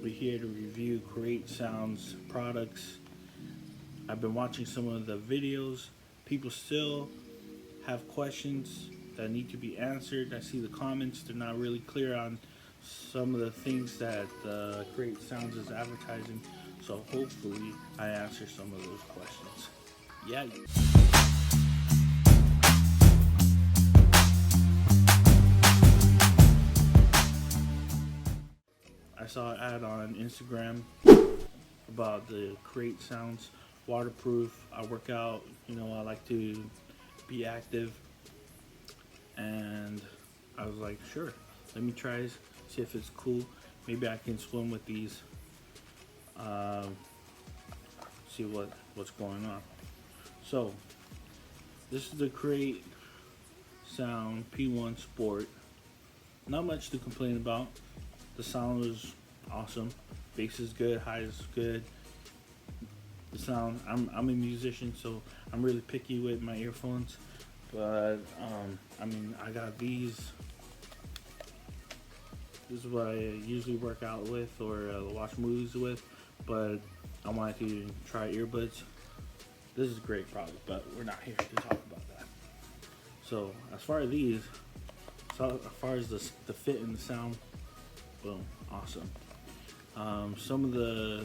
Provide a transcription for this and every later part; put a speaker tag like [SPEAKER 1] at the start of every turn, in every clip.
[SPEAKER 1] We're here to review Create Sounds products. I've been watching some of the videos. People still have questions that need to be answered. I see the comments, they're not really clear on some of the things that Create Sounds is advertising. So hopefully I answer some of those questions. Yeah. I saw an ad on Instagram about the Create Sounds waterproof. I work out, I like to be active, and I was like, sure, let me try, see if it's cool. Maybe I can swim with these, see what's going on. So this is the Create Sound P1 Sport. Not much to complain about. The sound is awesome. Bass is good, high is good. The sound, I'm a musician, so I'm really picky with my earphones. But I got these. This is what I usually work out with or watch movies with. But I wanted to try earbuds. This is a great product, but we're not here to talk about that. So as far as these, as far as the fit and the sound, boom, awesome. Some of the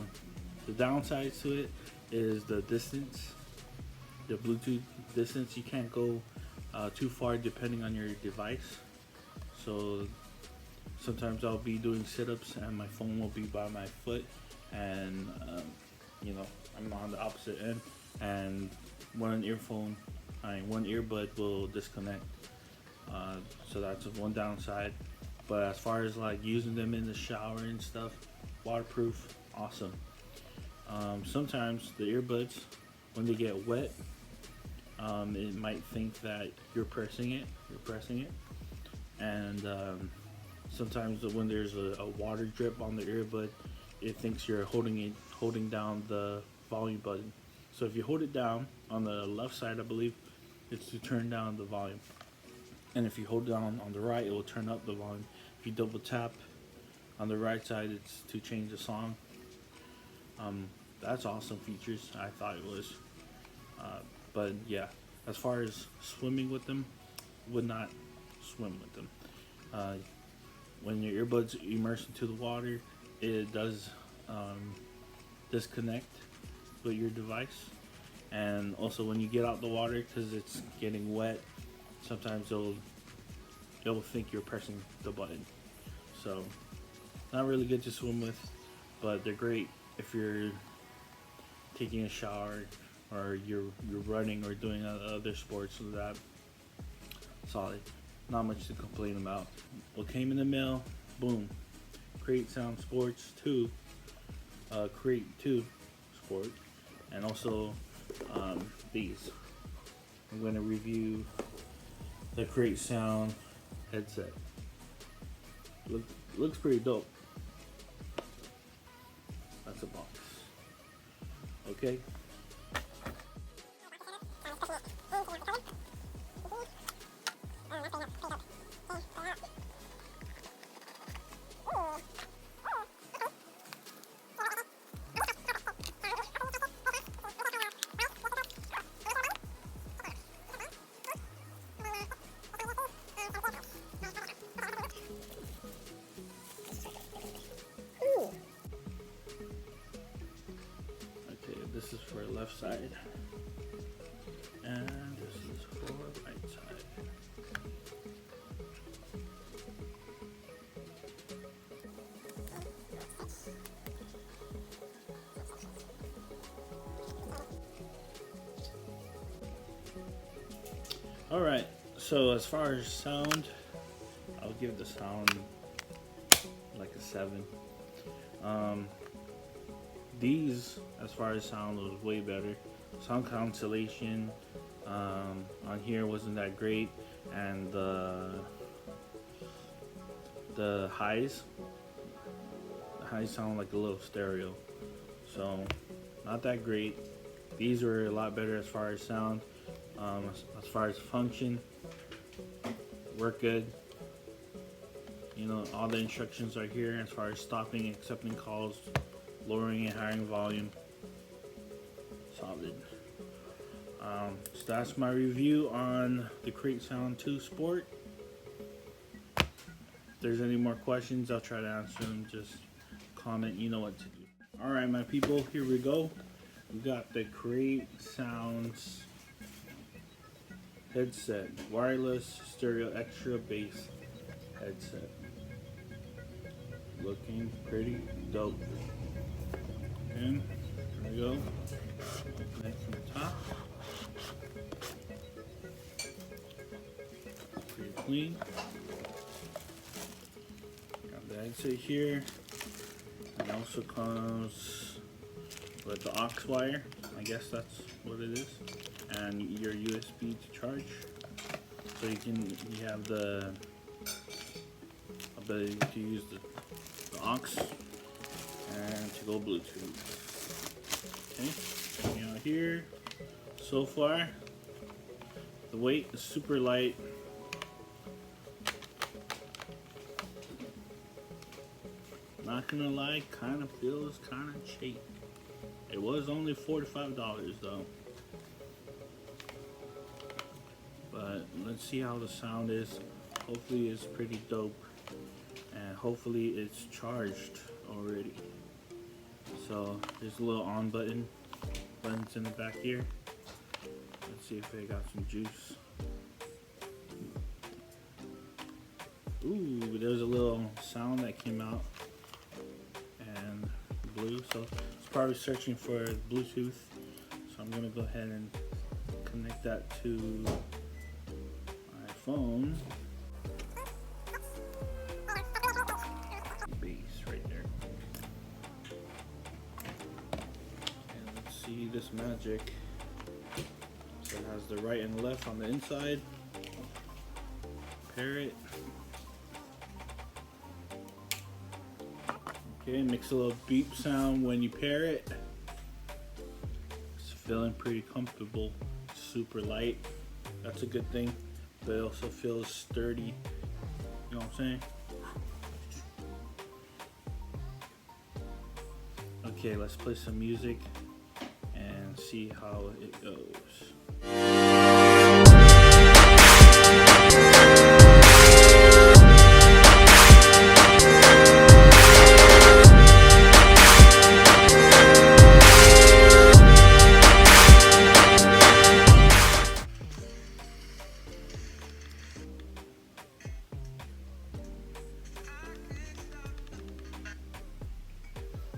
[SPEAKER 1] downsides to it is the distance, the Bluetooth distance. You can't go too far depending on your device. So sometimes I'll be doing sit-ups and my phone will be by my foot, and I'm on the opposite end, and one earbud will disconnect. So that's one downside. But as far as like using them in the shower and stuff, waterproof, awesome. Sometimes the earbuds, when they get wet, it might think that you're pressing it, and sometimes when there's a water drip on the earbud, it thinks you're holding down the volume button. So if you hold it down on the left side, I believe, it's to turn down the volume. And if you hold down on the right, it will turn up the volume. If you double tap on the right side, it's to change the song. That's awesome features, I thought it was. But yeah, as far as swimming with them, would not swim with them. When your earbuds immerse into the water, it does disconnect with your device. And also when you get out the water, because it's getting wet, sometimes it'll think you're pressing the button. So not really good to swim with, but they're great if you're taking a shower or you're running or doing other sports. So that solid, not much to complain about. What came in the mail, boom, Create Sound Sports 2, Create 2 Sport, and also these. I'm going to review the Create Sound headset. Looks pretty dope. That's a box. Okay. This is for left side, and this is for right side. Alright, so as far as sound, I'll give the sound like a 7. These, as far as sound, was way better. Sound cancellation on here wasn't that great, and the highs sound like a little stereo, so not that great. These were a lot better as far as sound. As far as function, work good. You know, all the instructions are here as far as stopping, accepting calls, lowering and hiring volume. Solid. So that's my review on the Create Sound 2 Sport. If there's any more questions, I'll try to answer them. Just comment, you know what to do. Alright, my people, here we go. We got the Create Sounds headset, wireless stereo extra bass headset. Looking pretty dope. And there we go. Open it from the top. Pretty clean. Got the headset here. It also comes with the aux wire. I guess that's what it is. And your USB to charge. So you have the ability to use the aux and to go Bluetooth. Okay, coming out here. So far, the weight is super light. Not gonna lie, kind of feels kind of cheap. It was only $45 though. But let's see how the sound is. Hopefully it's pretty dope. And hopefully it's charged already. So there's a little on buttons in the back here. Let's see if they got some juice. Ooh, there's a little sound that came out and blue. So it's probably searching for Bluetooth. So I'm gonna go ahead and connect that to my phone. See this magic. So it has the right and left on the inside. Pair it. Okay, makes a little beep sound when you pair it. It's feeling pretty comfortable. Super light. That's a good thing. But it also feels sturdy. You know what I'm saying? Okay, let's play some music and see how it goes.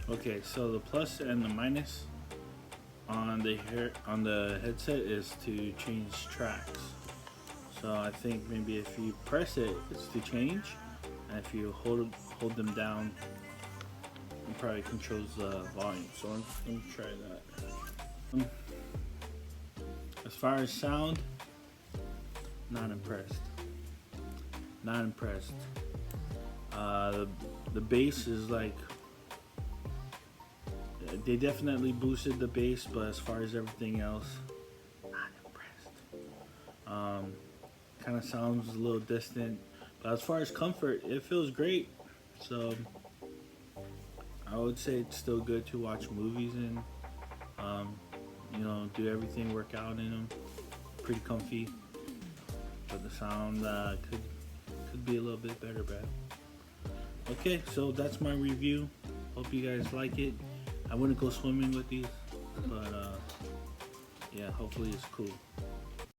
[SPEAKER 1] Okay, so the plus and the minus on the headset is to change tracks. So I think maybe if you press it, it's to change, and if you hold them down, it probably controls the volume. So I'm just gonna try that. As far as sound, not impressed. Not impressed. The bass is like, they definitely boosted the bass, but as far as everything else, not impressed. Kind of sounds a little distant, but as far as comfort, it feels great. So I would say it's still good to watch movies in. You know, do everything, work out in them. Pretty comfy, but the sound could be a little bit better, but okay. So that's my review. Hope you guys like it. I wouldn't go swimming with these, but yeah, hopefully it's cool.